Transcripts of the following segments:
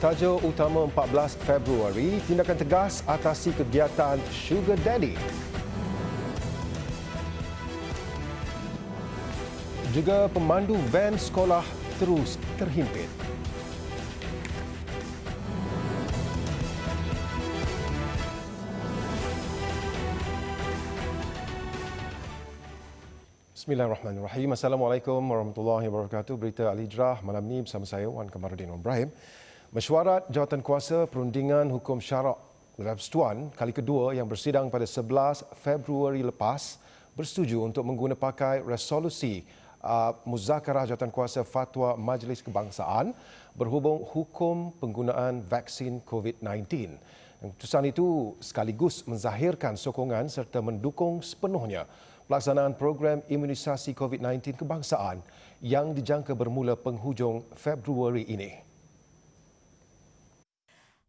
Tajuk utama 14 Februari, tindakan tegas atasi kegiatan Sugar Daddy. Juga pemandu van sekolah terus terhimpit. Bismillahirrahmanirrahim. Assalamualaikum warahmatullahi wabarakatuh. Berita Al-Hijrah malam ini bersama saya Wan Kamaruddin Ibrahim. Mesyuarat Jawatankuasa Perundingan Hukum Syarak dalam Persatuan kali kedua yang bersidang pada 11 Februari lepas bersetuju untuk mengguna pakai resolusi Muzakarah Jawatankuasa Fatwa Majlis Kebangsaan berhubung hukum penggunaan vaksin COVID-19. Keputusan itu sekaligus menzahirkan sokongan serta mendukung sepenuhnya pelaksanaan program imunisasi COVID-19 kebangsaan yang dijangka bermula penghujung Februari ini.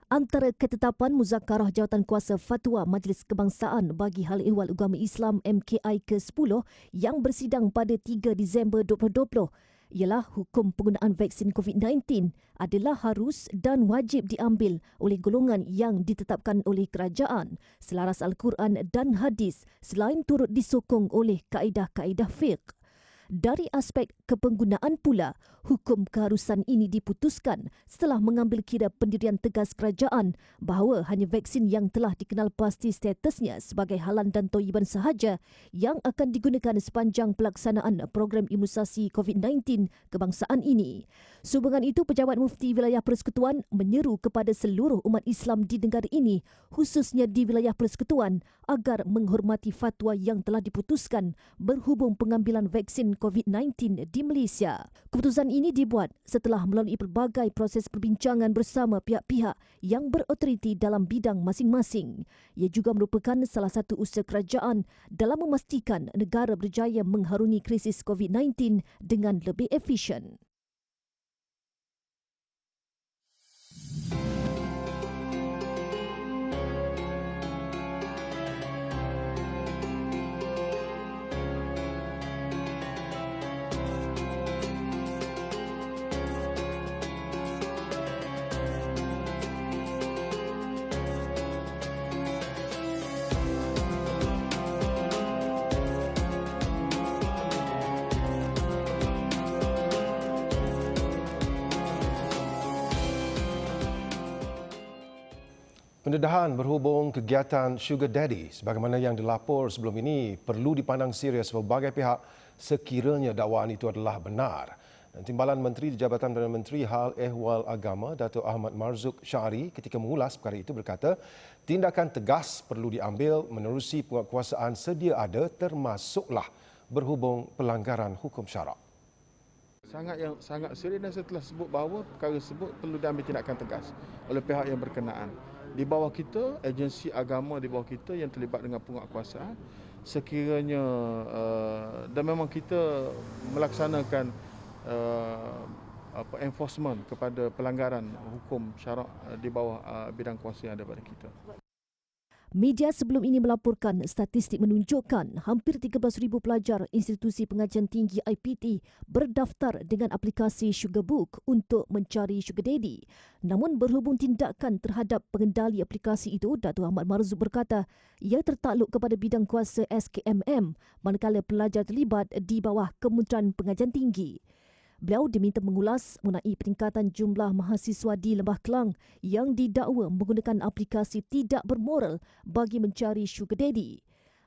Antara ketetapan Muzakarah Jawatankuasa Fatwa Majlis Kebangsaan bagi Hal Ehwal Agama Islam MKI ke-10 yang bersidang pada 3 Disember 2020 ialah hukum penggunaan vaksin COVID-19 adalah harus dan wajib diambil oleh golongan yang ditetapkan oleh kerajaan selaras Al-Quran dan hadis selain turut disokong oleh kaedah-kaedah fiqh. Dari aspek kepenggunaan pula, hukum keharusan ini diputuskan setelah mengambil kira pendirian tegas kerajaan bahawa hanya vaksin yang telah dikenal pasti statusnya sebagai halan dan toyiban sahaja yang akan digunakan sepanjang pelaksanaan program imunisasi COVID-19 kebangsaan ini. Sehubungan itu, Pejabat Mufti Wilayah Persekutuan menyeru kepada seluruh umat Islam di negara ini, khususnya di wilayah Persekutuan, agar menghormati fatwa yang telah diputuskan berhubung pengambilan vaksin COVID-19 di Malaysia. Keputusan ini dibuat setelah melalui pelbagai proses perbincangan bersama pihak-pihak yang berautoriti dalam bidang masing-masing. Ia juga merupakan salah satu usaha kerajaan dalam memastikan negara berjaya mengharungi krisis COVID-19 dengan lebih efisien. Pendedahan berhubung kegiatan Sugar Daddy sebagaimana yang dilapor sebelum ini perlu dipandang serius berbagai pihak sekiranya dakwaan itu adalah benar. Dan Timbalan Menteri di Jabatan Perdana Menteri Hal Ehwal Agama Datuk Ahmad Marzuq Syari ketika mengulas perkara itu berkata tindakan tegas perlu diambil menerusi penguatkuasaan sedia ada termasuklah berhubung pelanggaran hukum syarak. Sangat serius dan saya telah sebut bahawa perkara tersebut perlu diambil tindakan tegas oleh pihak yang berkenaan. Di bawah kita, agensi agama di bawah kita yang terlibat dengan penguatkuasaan, sekiranya dan memang kita melaksanakan enforcement kepada pelanggaran hukum syarak di bawah bidang kuasa yang ada pada kita. Media sebelum ini melaporkan statistik menunjukkan hampir 13,000 pelajar institusi pengajian tinggi IPT berdaftar dengan aplikasi Sugar Book untuk mencari Sugar Daddy. Namun berhubung tindakan terhadap pengendali aplikasi itu, Datuk Ahmad Marzuq berkata ia tertakluk kepada bidang kuasa SKMM manakala pelajar terlibat di bawah Kementerian Pengajian Tinggi. Beliau diminta mengulas mengenai peningkatan jumlah mahasiswa di Lembah Kelang yang didakwa menggunakan aplikasi tidak bermoral bagi mencari Sugar Daddy.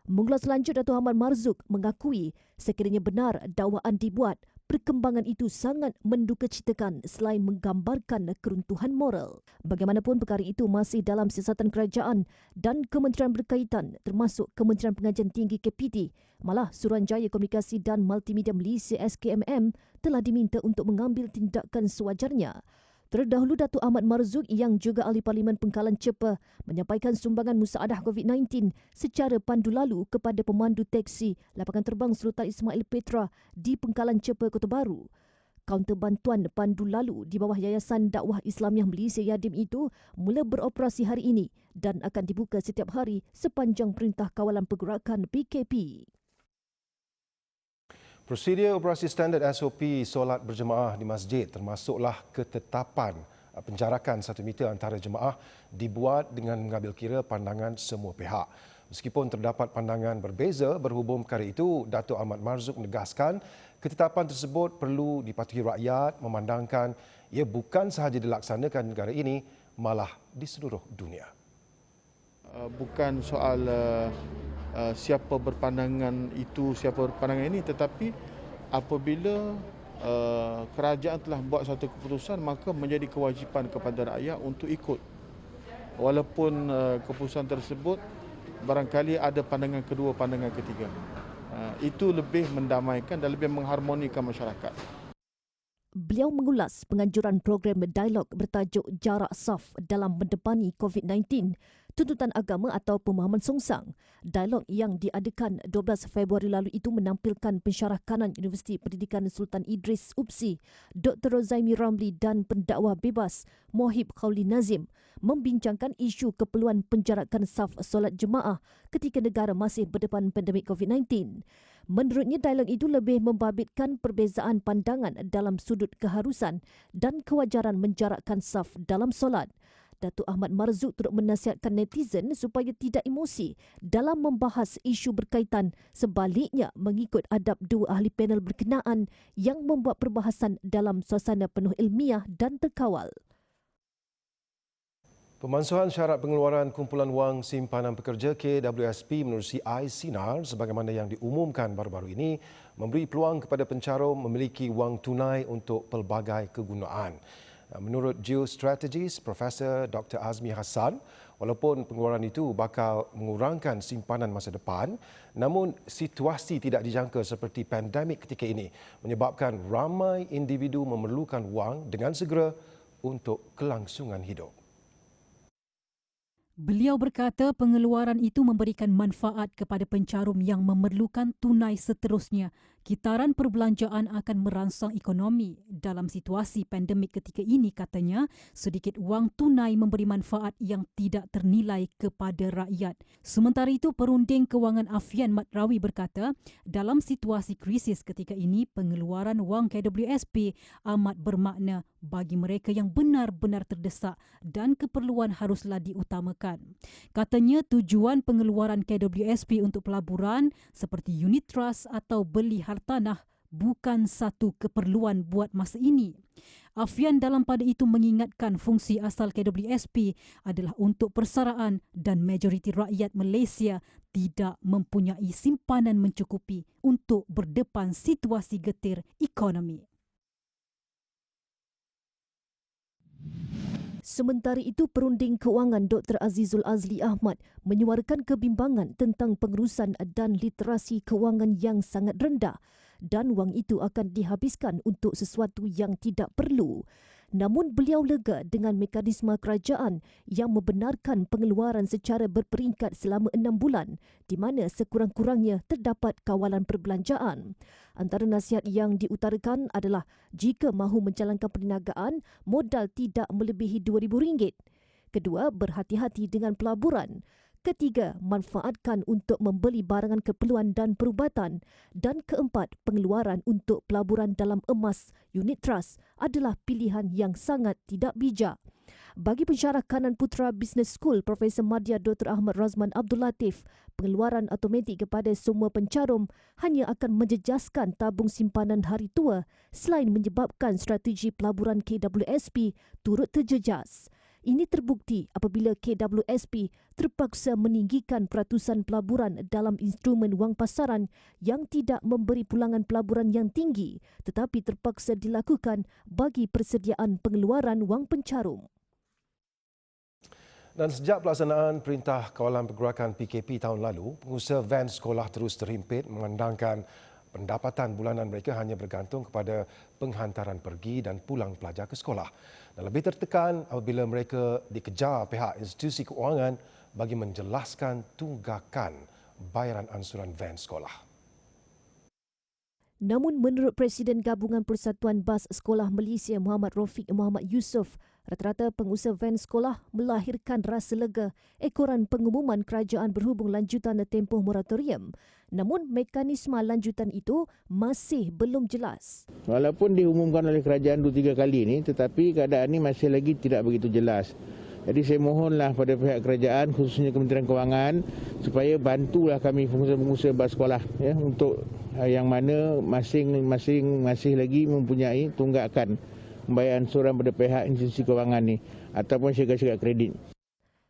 Mengulas lanjut, Datuk Ahmad Marzuq mengakui sekiranya benar dakwaan dibuat, perkembangan itu sangat mendukacitakan selain menggambarkan keruntuhan moral. Bagaimanapun perkara itu masih dalam siasatan kerajaan dan kementerian berkaitan termasuk Kementerian Pengajian Tinggi KPT. Malah Suruhanjaya Komunikasi dan Multimedia Malaysia SKMM telah diminta untuk mengambil tindakan sewajarnya. Terdahulu, Datuk Ahmad Marzuq yang juga Ahli Parlimen Pengkalan Cepa menyampaikan sumbangan musaadah COVID-19 secara pandu lalu kepada pemandu teksi lapangan terbang Sultan Ismail Petra di Pengkalan Cepa, Kota Baru. Kaunter bantuan pandu lalu di bawah Yayasan Dakwah Islamiah Malaysia Yadim itu mula beroperasi hari ini dan akan dibuka setiap hari sepanjang Perintah Kawalan Pergerakan PKP. Prosedur operasi standard SOP solat berjemaah di masjid termasuklah ketetapan penjarakan 1 meter antara jemaah dibuat dengan mengambil kira pandangan semua pihak. Meskipun terdapat pandangan berbeza berhubung perkara itu, Datuk Ahmad Marzuk menegaskan ketetapan tersebut perlu dipatuhi rakyat memandangkan ia bukan sahaja dilaksanakan di negara ini, malah di seluruh dunia. Bukan soal siapa berpandangan itu, siapa berpandangan ini, tetapi apabila kerajaan telah buat satu keputusan, maka menjadi kewajipan kepada rakyat untuk ikut. Walaupun keputusan tersebut barangkali ada pandangan kedua, pandangan ketiga. Itu lebih mendamaikan dan lebih mengharmonikan masyarakat. Beliau mengulas penganjuran program dialog bertajuk Jarak Saf dalam mendepani COVID-19, tuntutan agama atau pemahaman songsang. Dialog yang diadakan 12 Februari lalu itu menampilkan pensyarah kanan Universiti Pendidikan Sultan Idris UPSI, Dr. Rozaimi Ramli dan pendakwa bebas Mohib Khawli Nazim membincangkan isu keperluan penjarakan saf solat jemaah ketika negara masih berdepan pandemik COVID-19. Menurutnya, dialog itu lebih membabitkan perbezaan pandangan dalam sudut keharusan dan kewajaran menjarakkan saf dalam solat. Datuk Ahmad Marzuk turut menasihatkan netizen supaya tidak emosi dalam membahas isu berkaitan, sebaliknya mengikut adab dua ahli panel berkenaan yang membuat perbahasan dalam suasana penuh ilmiah dan terkawal. Pemansuhan syarat pengeluaran kumpulan wang simpanan pekerja KWSP menerusi iSinar sebagaimana yang diumumkan baru-baru ini memberi peluang kepada pencarum memiliki wang tunai untuk pelbagai kegunaan. Menurut geostrategis Profesor Dr. Azmi Hassan, walaupun pengeluaran itu bakal mengurangkan simpanan masa depan, namun situasi tidak dijangka seperti pandemik ketika ini menyebabkan ramai individu memerlukan wang dengan segera untuk kelangsungan hidup. Beliau berkata pengeluaran itu memberikan manfaat kepada pencarum yang memerlukan tunai seterusnya. Kitaran perbelanjaan akan merangsang ekonomi. Dalam situasi pandemik ketika ini, katanya, sedikit wang tunai memberi manfaat yang tidak ternilai kepada rakyat. Sementara itu, Perunding Kewangan Afian Mat Rawi berkata, dalam situasi krisis ketika ini, pengeluaran wang KWSP amat bermakna bagi mereka yang benar-benar terdesak dan keperluan haruslah diutamakan. Katanya tujuan pengeluaran KWSP untuk pelaburan seperti unit trust atau beli hartanah bukan satu keperluan buat masa ini. Afian dalam pada itu mengingatkan fungsi asal KWSP adalah untuk persaraan dan majoriti rakyat Malaysia tidak mempunyai simpanan mencukupi untuk berdepan situasi getir ekonomi. Sementara itu, Perunding Kewangan Dr. Azizul Azli Ahmad menyuarakan kebimbangan tentang pengurusan dan literasi kewangan yang sangat rendah dan wang itu akan dihabiskan untuk sesuatu yang tidak perlu. Namun beliau lega dengan mekanisme kerajaan yang membenarkan pengeluaran secara berperingkat selama 6 bulan di mana sekurang-kurangnya terdapat kawalan perbelanjaan. Antara nasihat yang diutarakan adalah jika mahu menjalankan perniagaan, modal tidak melebihi RM2,000. Kedua, berhati-hati dengan pelaburan. Ketiga, manfaatkan untuk membeli barangan keperluan dan perubatan. Dan keempat, pengeluaran untuk pelaburan dalam emas unit trust adalah pilihan yang sangat tidak bijak. Bagi pensyarah kanan Putra Business School, Profesor Madya Dr. Ahmad Razman Abdul Latif, pengeluaran automatik kepada semua pencarum hanya akan menjejaskan tabung simpanan hari tua selain menyebabkan strategi pelaburan KWSP turut terjejas. Ini terbukti apabila KWSP terpaksa meninggikan peratusan pelaburan dalam instrumen wang pasaran yang tidak memberi pulangan pelaburan yang tinggi tetapi terpaksa dilakukan bagi persediaan pengeluaran wang pencarum. Dan sejak pelaksanaan Perintah Kawalan Pergerakan PKP tahun lalu, pengusaha van sekolah terus terhimpit memandangkan pendapatan bulanan mereka hanya bergantung kepada penghantaran pergi dan pulang pelajar ke sekolah. Dan lebih tertekan apabila mereka dikejar pihak institusi keuangan bagi menjelaskan tunggakan bayaran ansuran van sekolah. Namun menurut Presiden Gabungan Persatuan Bas Sekolah Malaysia Muhammad Rafiq Muhammad Yusof, Rata-rata pengusaha van sekolah melahirkan rasa lega ekoran pengumuman kerajaan berhubung lanjutan tempoh moratorium. Namun mekanisme lanjutan itu masih belum jelas. Walaupun diumumkan oleh kerajaan 2-3 kali ini, tetapi keadaan ini masih lagi tidak begitu jelas. Jadi saya mohonlah pada pihak kerajaan, khususnya Kementerian Kewangan, supaya bantulah kami pengusaha-pengusaha bas sekolah ya, untuk yang mana masing-masing masih lagi mempunyai tunggakan pembayaran ansuran pada pihak institusi kewangan ni ataupun syarikat-syarikat kredit.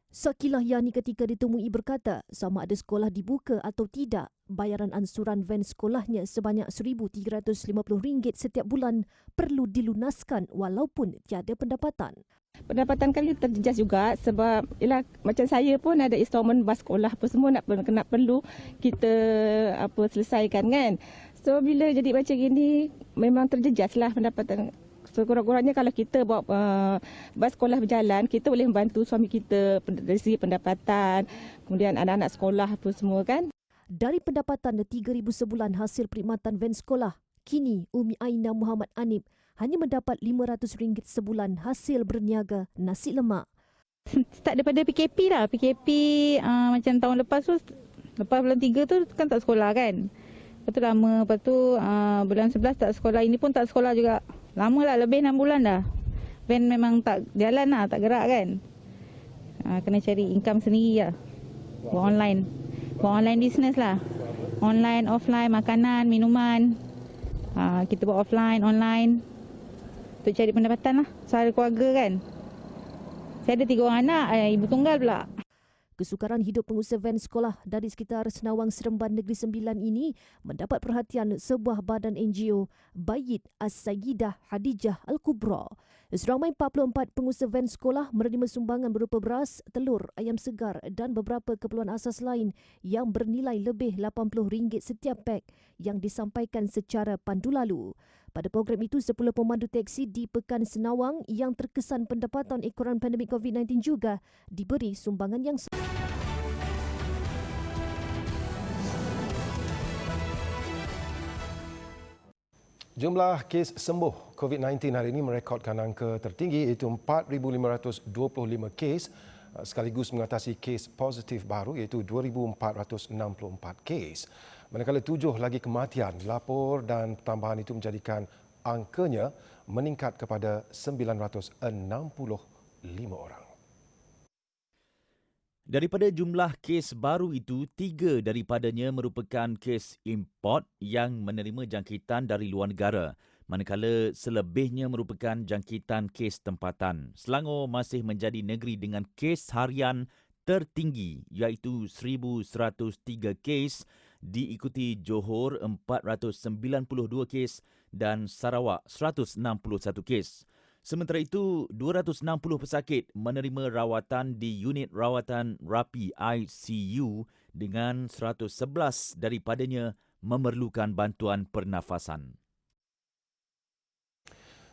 Sakilah Yani ketika ditemui berkata sama ada sekolah dibuka atau tidak, bayaran ansuran van sekolahnya sebanyak RM1,350 setiap bulan perlu dilunaskan walaupun tiada pendapatan. Pendapatan kali terjejas juga sebab ialah macam saya pun ada installment bas sekolah apa semua nak perlu kita selesaikan kan. So bila jadi macam gini memang terjejaslah pendapatan. Sekurang-kurangnya kalau kita bawa bas sekolah berjalan, kita boleh membantu suami kita dari segi pendapatan, kemudian anak-anak sekolah apa semua kan. Dari pendapatan RM3,000 sebulan hasil perkhidmatan van sekolah, kini Umi Aina Muhammad Anib hanya mendapat RM500 sebulan hasil berniaga nasi lemak. Start daripada PKP lah. PKP macam tahun lepas tu, lepas bulan 3 tu kan tak sekolah kan. Lepas tu lama, lepas tu bulan 11 tak sekolah, ini pun tak sekolah juga. Lama lah, lebih 6 bulan dah. Van memang tak jalan lah, tak gerak kan. Kena cari income sendiri lah. Buat online. Buat online business lah. Online, offline, makanan, minuman. Kita buat offline, online. Untuk cari pendapatan lah. Sehari keluarga kan. Saya ada 3 orang anak, ibu tunggal pula. Kesukaran hidup pengusaha van sekolah dari sekitar Senawang Seremban Negeri Sembilan ini mendapat perhatian sebuah badan NGO, Bayit As-Sayyidah Hadijah Al-Kubra. Seramai 44 pengusaha van sekolah menerima sumbangan berupa beras, telur, ayam segar dan beberapa keperluan asas lain yang bernilai lebih RM80 setiap pek yang disampaikan secara pandu lalu. Pada program itu, 10 pemandu teksi di Pekan Senawang yang terkesan pendapatan ekoran pandemik COVID-19 juga diberi sumbangan yang sama. Jumlah kes sembuh COVID-19 hari ini merekodkan angka tertinggi iaitu 4,525 kes sekaligus mengatasi kes positif baru iaitu 2,464 kes. Manakala 7 lagi kematian dilapor dan pertambahan itu menjadikan angkanya meningkat kepada 965 orang. Daripada jumlah kes baru itu, 3 daripadanya merupakan kes import yang menerima jangkitan dari luar negara, manakala selebihnya merupakan jangkitan kes tempatan. Selangor masih menjadi negeri dengan kes harian tertinggi iaitu 1,103 kes, diikuti Johor 492 kes dan Sarawak 161 kes. Sementara itu, 260 pesakit menerima rawatan di unit rawatan rapi ICU dengan 111 daripadanya memerlukan bantuan pernafasan.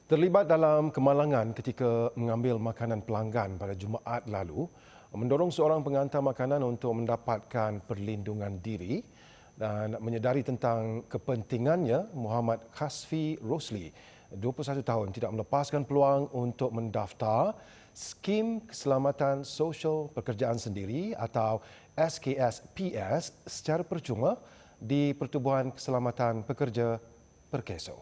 Terlibat dalam kemalangan ketika mengambil makanan pelanggan pada Jumaat lalu mendorong seorang pengantar makanan untuk mendapatkan perlindungan diri dan menyedari tentang kepentingannya. Muhammad Khasfi Rosli, 21 tahun, tidak melepaskan peluang untuk mendaftar Skim Keselamatan Sosial Pekerjaan Sendiri atau SKSPS secara percuma di Pertubuhan Keselamatan Pekerja Perkeso.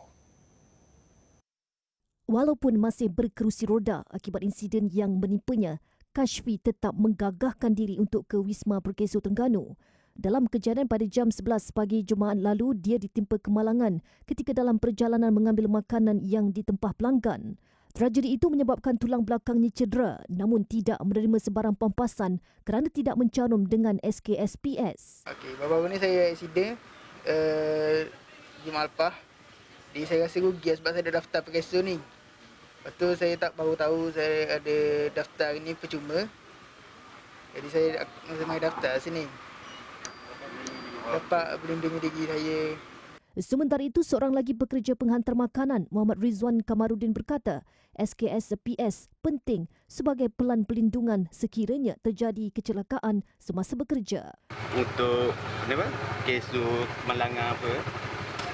Walaupun masih berkerusi roda akibat insiden yang menimpanya, Kashfi tetap menggagahkan diri untuk ke Wisma Perkeso Terengganu. Dalam kejadian pada jam 11 pagi Jumaat lalu, dia ditimpa kemalangan ketika dalam perjalanan mengambil makanan yang ditempah pelanggan. Tragedi itu menyebabkan tulang belakangnya cedera namun tidak menerima sebarang pampasan kerana tidak mencanum dengan SKSPS. Baru-baru ni saya aksiden Jumaat lepas. Jadi saya rasa rugi sebab saya dah daftar Perkeso ni. Lepas tu saya baru tahu saya ada daftar ni percuma. Jadi saya mari daftar sini. Dapat melindungi diri saya. Sementara itu, seorang lagi pekerja penghantar makanan, Muhammad Rizwan Kamaruddin berkata, SKSPS penting sebagai pelan pelindungan sekiranya terjadi kecelakaan semasa bekerja. Untuk kes tu melanggar apa,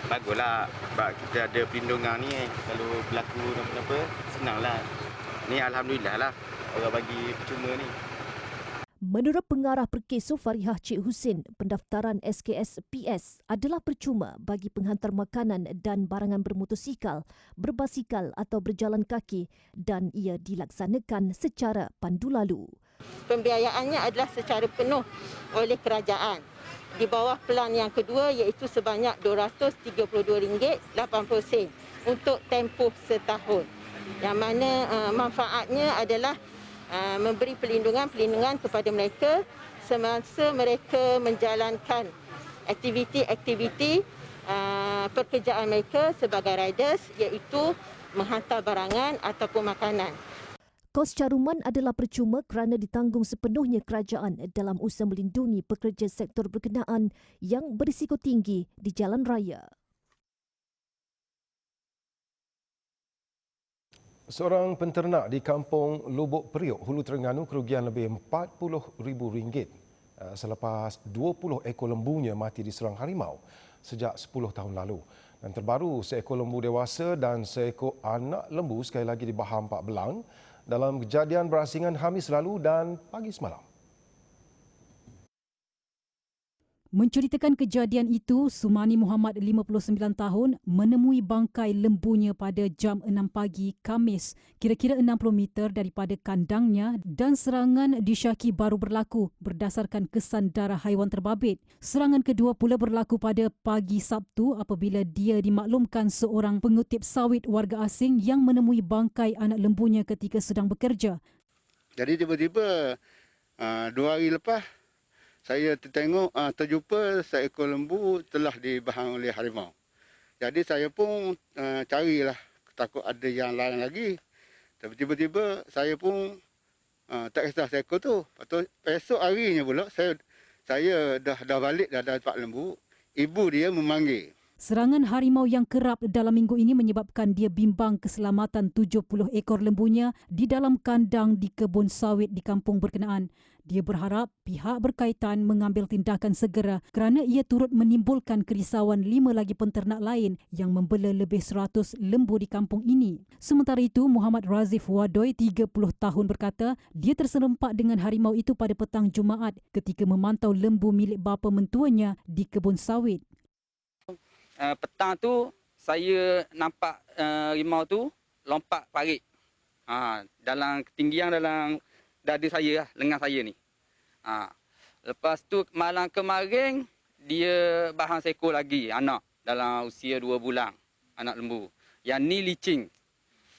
baguslah sebab kita ada perlindungan ni. Kalau berlaku apa-apa, senanglah Ni alhamdulillah lah orang bagi percuma ni. Menurut pengarah Perkeso Farihah Cik Husin, pendaftaran SKS-PS adalah percuma bagi penghantar makanan dan barangan bermotosikal, berbasikal atau berjalan kaki dan ia dilaksanakan secara pandu lalu. Pembiayaannya adalah secara penuh oleh kerajaan. Di bawah pelan yang kedua iaitu sebanyak RM232.80 untuk tempoh setahun. Yang mana manfaatnya adalah memberi perlindungan kepada mereka semasa mereka menjalankan aktiviti pekerjaan mereka sebagai riders iaitu menghantar barangan ataupun makanan. Kos caruman adalah percuma kerana ditanggung sepenuhnya kerajaan dalam usaha melindungi pekerja sektor berkenaan yang berisiko tinggi di jalan raya. Seorang penternak di kampung Lubuk Periuk, Hulu Terengganu kerugian lebih RM40,000 selepas 20 ekor lembunya mati diserang harimau sejak 10 tahun lalu. Dan terbaru, seekor lembu dewasa dan seekor anak lembu sekali lagi dibaham Pak Belang dalam kejadian berasingan Khamis lalu dan pagi semalam. Menceritakan kejadian itu, Sumani Muhammad 59 tahun menemui bangkai lembunya pada jam 6 pagi Khamis, kira-kira 60 meter daripada kandangnya dan serangan disyaki baru berlaku berdasarkan kesan darah haiwan terbabit. Serangan kedua pula berlaku pada pagi Sabtu apabila dia dimaklumkan seorang pengutip sawit warga asing yang menemui bangkai anak lembunya ketika sedang bekerja. Jadi tiba-tiba 2 hari lepas, saya terjumpa seekor lembu telah dibahang oleh harimau. Jadi saya pun carilah, takut ada yang lain lagi. Tapi tiba-tiba saya pun tak kisah seekor tu. Lepas esok harinya pula saya dah balik dah dapat lembu. Ibu dia memanggil. Serangan harimau yang kerap dalam minggu ini menyebabkan dia bimbang keselamatan 70 ekor lembunya di dalam kandang di kebun sawit di kampung berkenaan. Dia berharap pihak berkaitan mengambil tindakan segera kerana ia turut menimbulkan kerisauan 5 lagi penternak lain yang membela lebih 100 lembu di kampung ini. Sementara itu, Muhammad Razif Wadoy, 30 tahun berkata dia terserempak dengan harimau itu pada petang Jumaat ketika memantau lembu milik bapa mentuanya di kebun sawit. Petang tu saya nampak harimau tu lompat parit. Dalam ketinggian dalam dada saya lah, lengan saya ni. Lepas tu malam kemarin dia bahang seekor lagi anak dalam usia 2 bulan, anak lembu. Yang ni licin.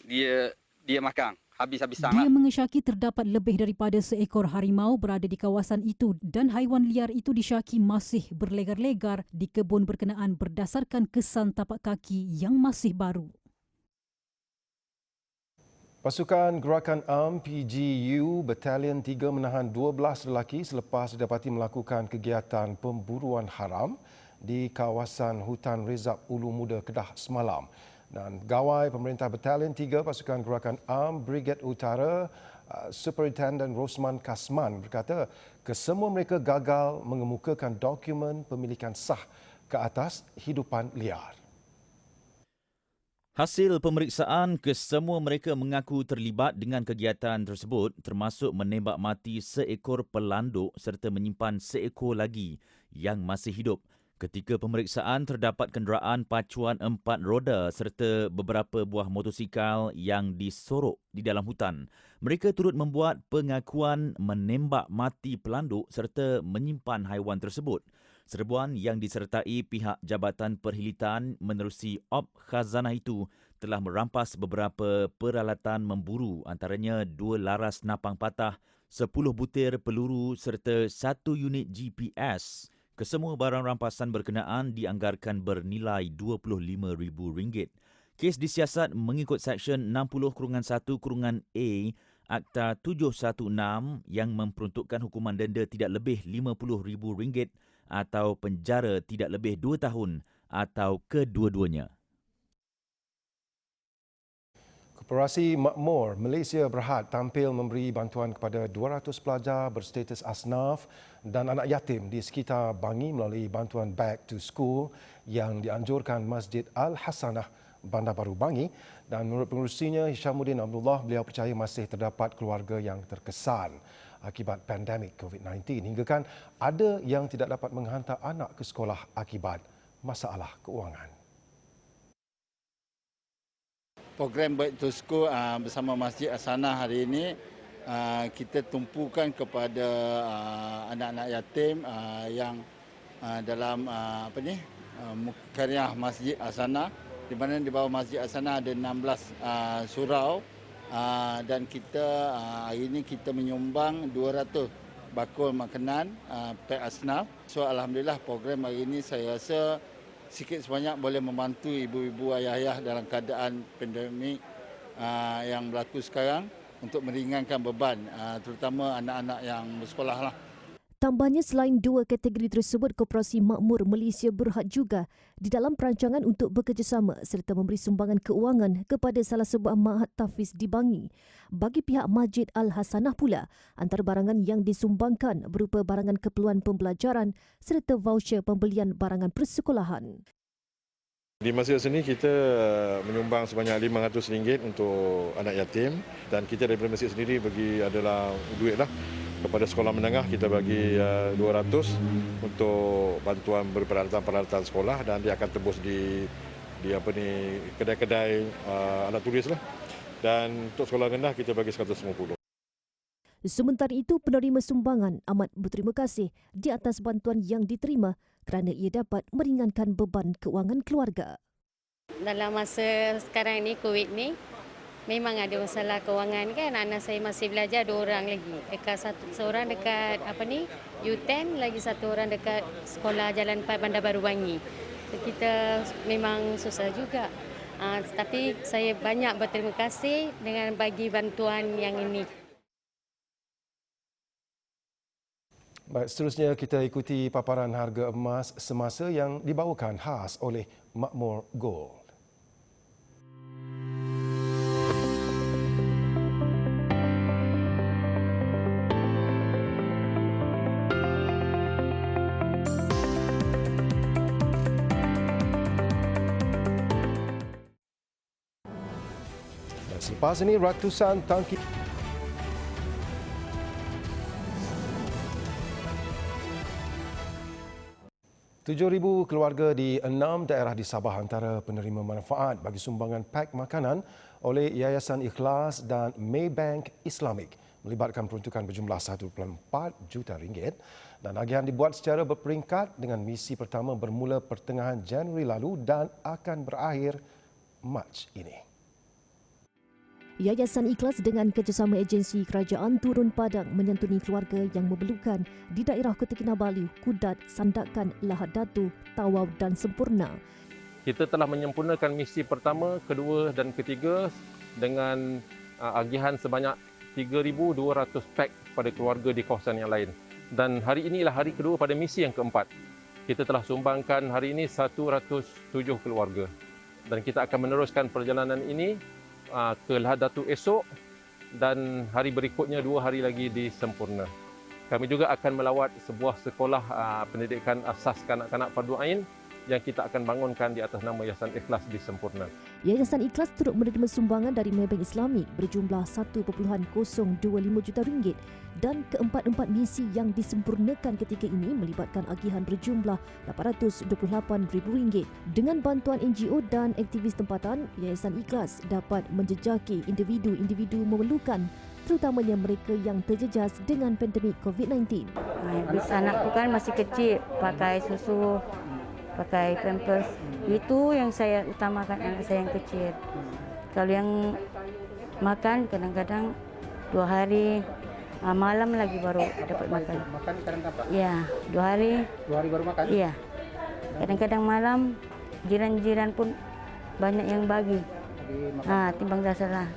Dia makan habis-habisan. Dia mengesyaki terdapat lebih daripada seekor harimau berada di kawasan itu dan haiwan liar itu disyaki masih berlegar-legar di kebun berkenaan berdasarkan kesan tapak kaki yang masih baru. Pasukan Gerakan Am PGU Batalion 3 menahan 12 lelaki selepas didapati melakukan kegiatan pemburuan haram di kawasan hutan Rezab Ulu Muda Kedah semalam. Dan pegawai pemerintah Batalion 3 Pasukan Gerakan Am Brigade Utara Superintendent Rosman Kasman berkata kesemua mereka gagal mengemukakan dokumen pemilikan sah ke atas hidupan liar. Hasil pemeriksaan, kesemua mereka mengaku terlibat dengan kegiatan tersebut termasuk menembak mati seekor pelanduk serta menyimpan seekor lagi yang masih hidup. Ketika pemeriksaan, terdapat kenderaan pacuan 4 roda serta beberapa buah motosikal yang disorok di dalam hutan. Mereka turut membuat pengakuan menembak mati pelanduk serta menyimpan haiwan tersebut. Serbuan yang disertai pihak Jabatan Perhilitan menerusi Op Khazanah itu telah merampas beberapa peralatan memburu antaranya 2 laras napang patah, 10 butir peluru serta 1 unit GPS. Kesemua barang rampasan berkenaan dianggarkan bernilai RM25,000. Kes disiasat mengikut Seksyen 60/1/A Akta 716 yang memperuntukkan hukuman denda tidak lebih RM50,000 atau penjara tidak lebih 2 tahun atau kedua-duanya. Koperasi Makmur Malaysia Berhad tampil memberi bantuan kepada 200 pelajar berstatus asnaf dan anak yatim di sekitar Bangi melalui bantuan Back to School yang dianjurkan Masjid Al-Hasanah Bandar Baru Bangi, dan menurut pengurusinya Hishamuddin Abdullah, beliau percaya masih terdapat keluarga yang terkesan akibat pandemik COVID-19 hingga kan ada yang tidak dapat menghantar anak ke sekolah akibat masalah keuangan. Program Back to School bersama Masjid Hasanah hari ini kita tumpukan kepada anak-anak yatim yang dalam karya Masjid Hasanah, di mana di bawah Masjid Hasanah ada 16 surau dan kita hari ini kita menyumbang 200 bakul makanan pack asnaf. So alhamdulillah program hari ini saya rasa sikit sebanyak boleh membantu ibu-ibu ayah-ayah dalam keadaan pandemik yang berlaku sekarang untuk meringankan beban terutama anak-anak yang bersekolah lah. Tambahnya, selain dua kategori tersebut, Koperasi Makmur Malaysia Berhad juga di dalam perancangan untuk bekerjasama serta memberi sumbangan keuangan kepada salah sebuah ma'had tahfiz di Bangi. Bagi pihak Masjid Al-Hasanah pula, antara barangan yang disumbangkan berupa barangan keperluan pembelajaran serta voucher pembelian barangan persekolahan. Di masjid sini kita menyumbang sebanyak RM500 untuk anak yatim, dan kita daripada masjid sendiri bagi adalah duit lah. Kepada sekolah menengah kita bagi 200 untuk bantuan peralatan-peralatan sekolah, dan dia akan tebus di kedai-kedai alat tulis lah. Dan untuk sekolah rendah kita bagi 150. Sementara itu, penerima sumbangan amat berterima kasih di atas bantuan yang diterima kerana ia dapat meringankan beban keuangan keluarga. Dalam masa sekarang ni, COVID ni, memang ada masalah kewangan kan. Anak saya masih belajar, 2 orang lagi. Seorang dekat U10, lagi 1 orang dekat sekolah Jalan 4 Bandar Baru Bangi. Kita memang susah juga. Tapi saya banyak berterima kasih dengan bagi bantuan yang ini. Baik, seterusnya kita ikuti paparan harga emas semasa yang dibawakan khas oleh Makmur Gold. Selepas ini, ratusan tangki Ribu keluarga di 6 daerah di Sabah antara penerima manfaat bagi sumbangan pak makanan oleh Yayasan Ikhlas dan Maybank Islamic, melibatkan peruntukan berjumlah 1.4 juta ringgit, dan agihan dibuat secara berperingkat dengan misi pertama bermula pertengahan Januari lalu dan akan berakhir Mac ini. Yayasan Ikhlas dengan kerjasama agensi kerajaan turun padang menyantuni keluarga yang memerlukan di daerah Kota Kinabalu, Kudat, Sandakan, Lahad Datu, Tawau dan Sempurna. Kita telah menyempurnakan misi pertama, kedua dan ketiga dengan agihan sebanyak 3,200 pak pada keluarga di kawasan yang lain. Dan hari inilah hari kedua pada misi yang keempat. Kita telah sumbangkan hari ini 107 keluarga. Dan kita akan meneruskan perjalanan ini ke Lahad Datu esok, dan hari berikutnya 2 hari lagi di Sempurna. Kami juga akan melawat sebuah sekolah pendidikan asas kanak-kanak Fardu Ain yang kita akan bangunkan di atas nama Yayasan Ikhlas di Sempurna. Yayasan Ikhlas turut menerima sumbangan dari Maybank Islamic berjumlah 1.025 juta ringgit, dan keempat-empat misi yang disempurnakan ketika ini melibatkan agihan berjumlah RM828,000. Dengan bantuan NGO dan aktivis tempatan, Yayasan Ikhlas dapat menjejaki individu-individu memerlukan, terutamanya mereka yang terjejas dengan pandemik COVID-19. Habis anak tu kan masih kecil, pakai susu, pakai pampers. Itu yang saya utamakan, anak saya yang kecil. Kalau yang makan kadang-kadang 2 hari, malam lagi baru dapat makan. Makan kadang kapan? Ya, 2 hari. 2 hari baru makan? Iya. Kadang-kadang malam jiran-jiran pun banyak yang bagi. Timbang dah salah.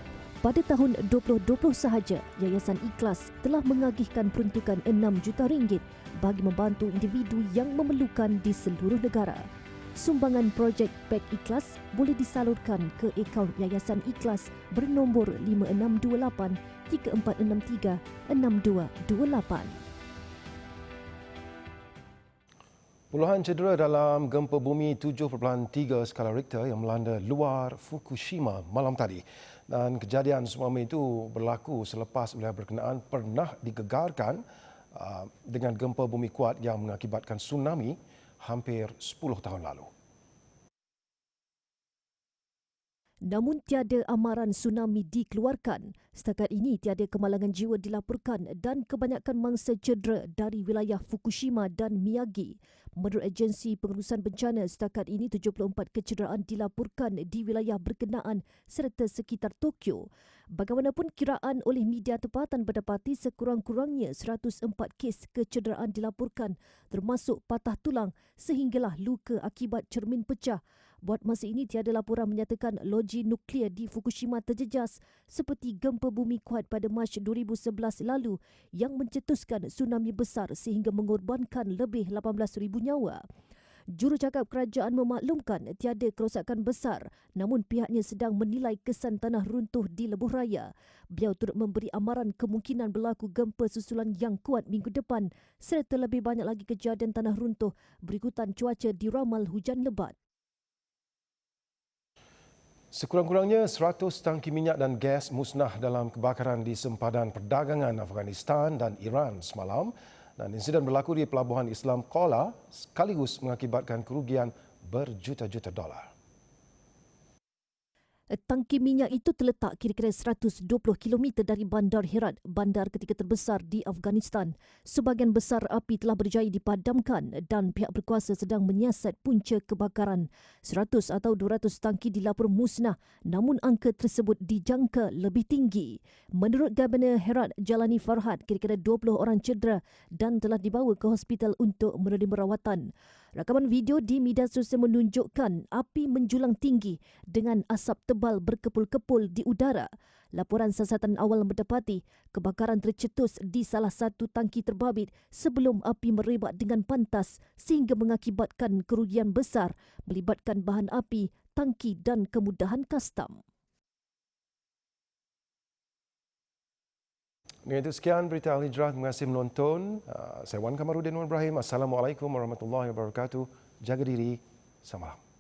Pada tahun 2020 sahaja, Yayasan Ikhlas telah mengagihkan peruntukan 6 juta ringgit bagi membantu individu yang memerlukan di seluruh negara. Sumbangan projek Pak Ikhlas boleh disalurkan ke akaun Yayasan Ikhlas bernombor 5628 3463 6228. Puluhan cedera dalam gempa bumi 7.3 skala Richter yang melanda luar Fukushima malam tadi. Dan kejadian semasa itu berlaku selepas wilayah berkenaan pernah digegarkan dengan gempa bumi kuat yang mengakibatkan tsunami hampir 10 tahun lalu. Namun tiada amaran tsunami dikeluarkan. Setakat ini tiada kemalangan jiwa dilaporkan dan kebanyakan mangsa cedera dari wilayah Fukushima dan Miyagi. Menurut agensi pengurusan bencana, setakat ini 74 kecederaan dilaporkan di wilayah berkenaan serta sekitar Tokyo. Bagaimanapun, kiraan oleh media tempatan berdapati sekurang-kurangnya 104 kes kecederaan dilaporkan termasuk patah tulang sehinggalah luka akibat cermin pecah. Buat masa ini, tiada laporan menyatakan loji nuklear di Fukushima terjejas seperti gempa bumi kuat pada Mac 2011 lalu yang mencetuskan tsunami besar sehingga mengorbankan lebih 18,000 nyawa. Jurucakap kerajaan memaklumkan tiada kerosakan besar, namun pihaknya sedang menilai kesan tanah runtuh di lebuh raya. Beliau turut memberi amaran kemungkinan berlaku gempa susulan yang kuat minggu depan serta lebih banyak lagi kejadian tanah runtuh berikutan cuaca diramal hujan lebat. Sekurang-kurangnya 100 tangki minyak dan gas musnah dalam kebakaran di sempadan perdagangan Afghanistan dan Iran semalam, dan insiden berlaku di pelabuhan Islam Qola sekaligus mengakibatkan kerugian berjuta-juta dolar. Tangki minyak itu terletak kira-kira 120 km dari Bandar Herat, bandar ketiga terbesar di Afghanistan. Sebahagian besar api telah berjaya dipadamkan dan pihak berkuasa sedang menyiasat punca kebakaran. 100 atau 200 tangki dilapor musnah, namun angka tersebut dijangka lebih tinggi. Menurut Gabenor Herat Jalani Farhad, kira-kira 20 orang cedera dan telah dibawa ke hospital untuk menerima rawatan. Rakaman video di media sosial menunjukkan api menjulang tinggi dengan asap tebal berkepul-kepul di udara. Laporan siasatan awal mendapati kebakaran tercetus di salah satu tangki terbabit sebelum api merebak dengan pantas sehingga mengakibatkan kerugian besar melibatkan bahan api, tangki dan kemudahan kastam. Dengan itu sekian berita Al-Hijrah. Terima kasih menonton. Saya Wan Kamarudin Ibrahim. Assalamualaikum warahmatullahi wabarakatuh. Jaga diri. Selamat malam.